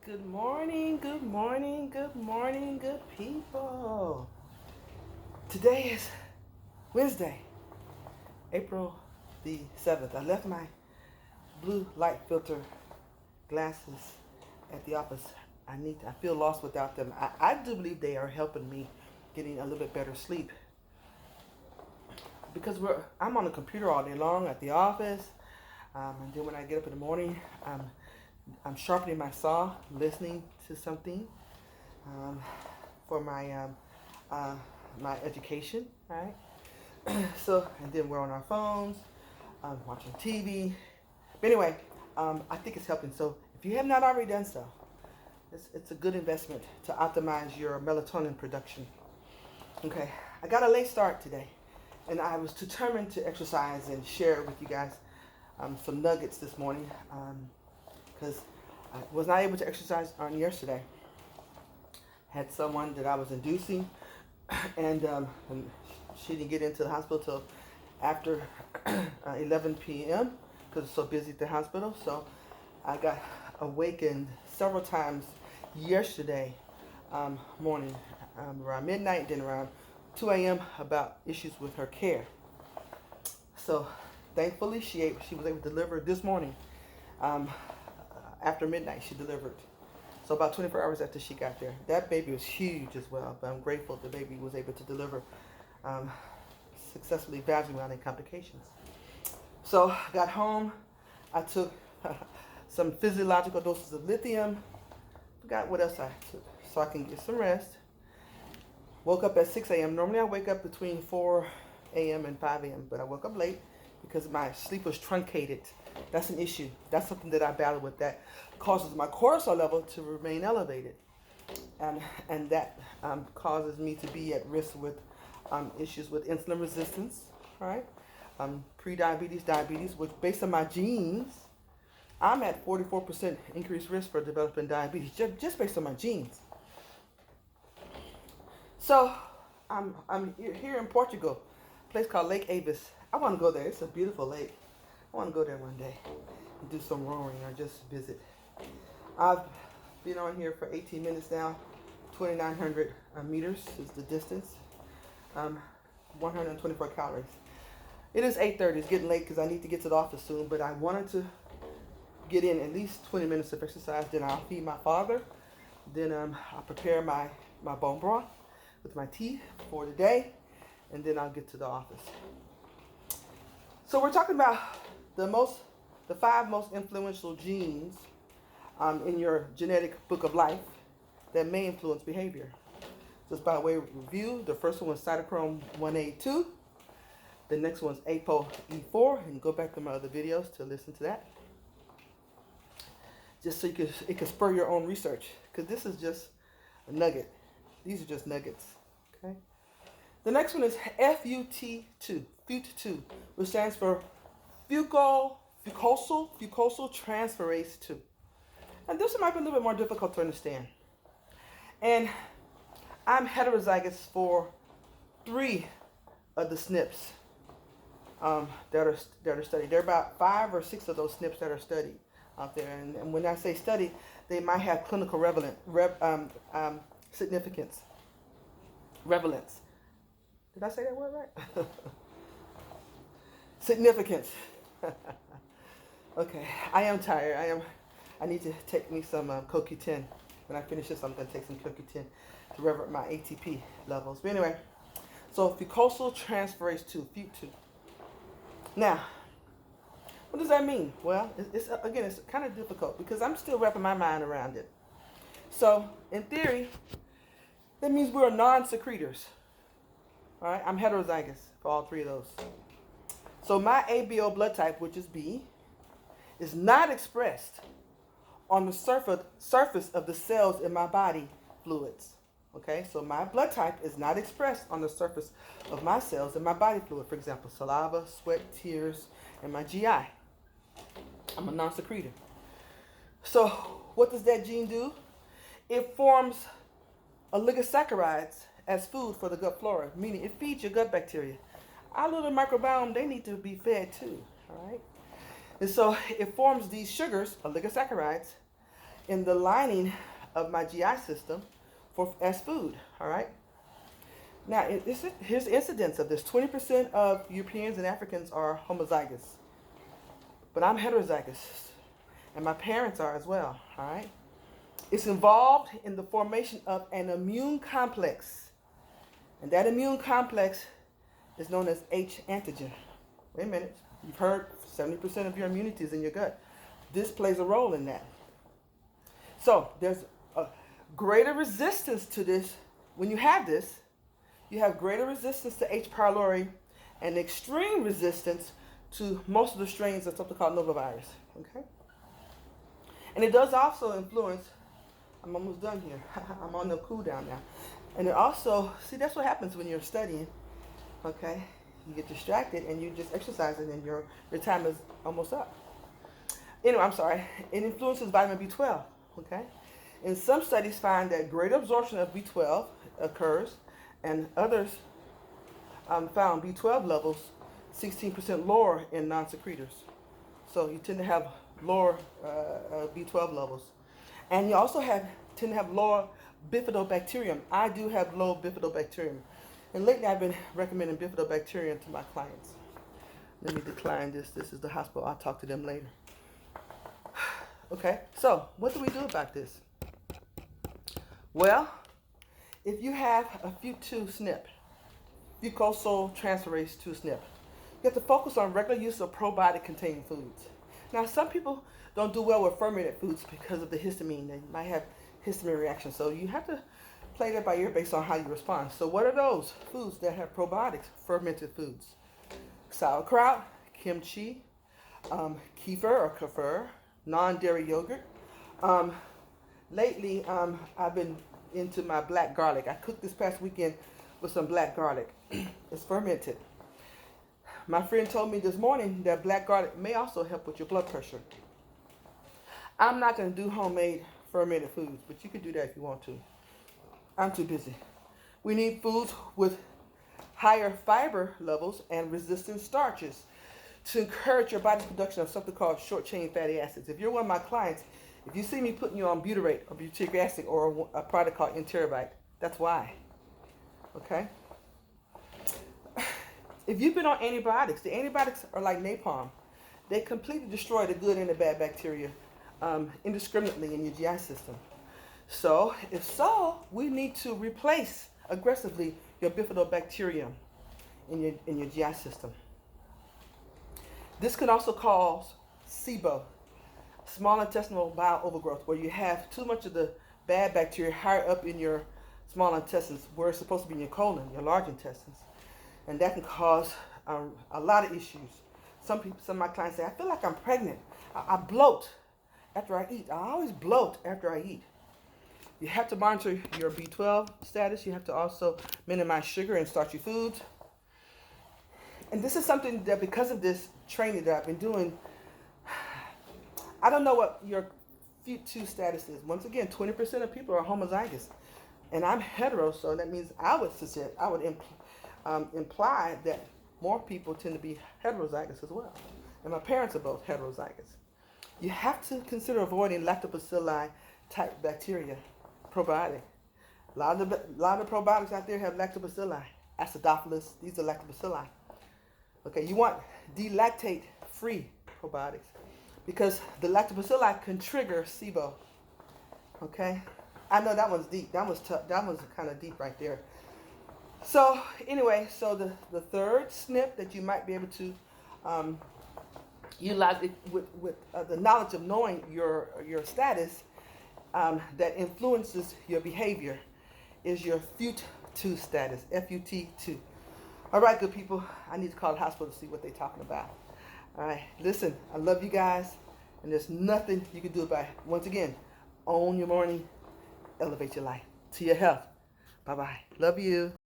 Good morning, good morning, good morning, good people. Today is Wednesday, April the 7th. I left my blue light filter glasses at the office. I feel lost without them. I do believe they are helping me getting a little bit better sleep because I'm on the computer all day long at the office. And then when I get up in the morning, I'm sharpening my saw, listening to something um, for my education, right? So, and then we're on our phones, watching TV. But anyway, I think it's helping. So, if you have not already done so, it's a good investment to optimize your melatonin production. Okay, I got a late start today, and I was determined to exercise and share with you guys some nuggets this morning because I was not able to exercise on yesterday. Had someone that I was inducing, and she didn't get into the hospital till after 11 p.m. because it's so busy at the hospital. So I got awakened several times yesterday morning, around midnight, then around 2 a.m. about issues with her care. So thankfully she was able to deliver this morning. After midnight she delivered. So about 24 hours after she got there. That baby was huge as well, but I'm grateful the baby was able to deliver successfully vaginally without any complications. So I got home, I took some physiological doses of lithium, forgot what else I took, so I can get some rest. Woke up at 6 a.m. Normally I wake up between 4 a.m. and 5 a.m., but I woke up late because my sleep was truncated. That's an issue. That's something that I battle with. That causes my cortisol level to remain elevated. And that causes me to be at risk with issues with insulin resistance, right? Pre-diabetes, diabetes, which based on my genes, I'm at 44% increased risk for developing diabetes, just based on my genes. So I'm here in Portugal, a place called Lake Avis. I want to go there. It's a beautiful lake. I want to go there one day and do some rowing or just visit. I've been on here for 18 minutes now. 2,900 meters is the distance. 124 calories. It is 8:30. It's getting late because I need to get to the office soon, but I wanted to get in at least 20 minutes of exercise. Then I'll feed my father. Then I'll prepare my bone broth with my tea for the day, and then I'll get to the office. So we're talking about the 5 most influential genes in your genetic book of life that may influence behavior. Just by way of review, the first one was cytochrome 1A2. The next one's ApoE4, and go back to my other videos to listen to that. Just so it can spur your own research, because this is just a nugget. These are just nuggets. Okay. The next one is FUT2, which stands for fucosyltransferase 2. And this one might be a little bit more difficult to understand. And I'm heterozygous for 3 of the SNPs that are studied. There are about 5 or 6 of those SNPs that are studied out there. And when I say study, they might have clinical significance. Relevance. Did I say that word right? Significance. Okay, I am tired. I need to take me some CoQ10. When I finish this, I'm going to take some CoQ10 to rev up my ATP levels. But anyway, so fucosyltransferase 2, FUT2. Now, what does that mean? Well, it's kind of difficult because I'm still wrapping my mind around it. So, in theory, that means we're non-secretors. All right, I'm heterozygous for all 3 of those. So my ABO blood type, which is B, is not expressed on the surface of the cells in my body fluids. Okay, so my blood type is not expressed on the surface of my cells in my body fluid. For example, saliva, sweat, tears, and my GI. I'm a non-secretor. So what does that gene do? It forms oligosaccharides as food for the gut flora, meaning it feeds your gut bacteria. Our little microbiome, they need to be fed too, all right? And so it forms these sugars, oligosaccharides, in the lining of my GI system as food. All right. Now, here's the incidence of this. 20% of Europeans and Africans are homozygous, but I'm heterozygous, and my parents are as well. All right. It's involved in the formation of an immune complex, and that immune complex is known as H antigen. Wait a minute. You've heard 70% of your immunity is in your gut. This plays a role in that. So there's a greater resistance to this. When you have this, you have greater resistance to H. pylori and extreme resistance to most of the strains of something called novavirus. Okay? And it does also influence, I'm almost done here. I'm on the cool down now. And it also, see, that's what happens when you're studying. Okay? You get distracted and you just exercise and your time is almost up. Anyway, I'm sorry. It influences vitamin B12. Okay? And some studies find that greater absorption of B12 occurs, and others found B12 levels 16% lower in non-secretors. So you tend to have lower B12 levels. And you also tend to have lower bifidobacterium. I do have low bifidobacterium. And lately I've been recommending bifidobacterium to my clients. Let me decline this. This is the hospital. I'll talk to them later. Okay, so what do we do about this? Well, if you have a FUT2 SNP, fucosyltransferase 2 SNP, you have to focus on regular use of probiotic-containing foods. Now, some people don't do well with fermented foods because of the histamine. They might have histamine reaction. So you have to play that by ear based on how you respond. So what are those foods that have probiotics? Fermented foods. Sauerkraut, kimchi, kefir or kefir, non-dairy yogurt. Lately, I've been into my black garlic. I cooked this past weekend with some black garlic. It's fermented. My friend told me this morning that black garlic may also help with your blood pressure. I'm not going to do homemade fermented foods, but you can do that if you want to. I'm too busy. We need foods with higher fiber levels and resistant starches to encourage your body's production of something called short-chain fatty acids. If you're one of my clients, if you see me putting you on butyrate or butyric acid or a product called Enterovite, that's why. Okay? If you've been on antibiotics, the antibiotics are like napalm. They completely destroy the good and the bad bacteria indiscriminately in your GI system. So, if so, we need to replace aggressively your bifidobacterium in your GI system. This can also cause SIBO, small intestinal bile overgrowth, where you have too much of the bad bacteria higher up in your small intestines, where it's supposed to be in your colon, your large intestines. And that can cause a lot of issues. Some of my clients say, I feel like I'm pregnant. I bloat after I eat. I always bloat after I eat. You have to monitor your B12 status. You have to also minimize sugar and starchy foods. And this is something that, because of this training that I've been doing, I don't know what your FUT2 status is. Once again, 20% of people are homozygous. And I'm hetero, so that means I would imply that more people tend to be heterozygous as well. And my parents are both heterozygous. You have to consider avoiding lactobacilli type bacteria, probiotic. A lot of probiotics out there have lactobacilli, acidophilus. These are lactobacilli. Okay, you want delactate-free probiotics because the lactobacilli can trigger SIBO. Okay, I know that one's deep. That one's tough. That one's kind of deep right there. So anyway, so the third SNP that you might be able to utilize it with the knowledge of knowing your status that influences your behavior is your FUT2 status, FUT2. All right, good people, I need to call the hospital to see what they're talking about. All right, listen, I love you guys, and there's nothing you can do about it. Once again, own your morning, elevate your life to your health. Bye-bye. Love you.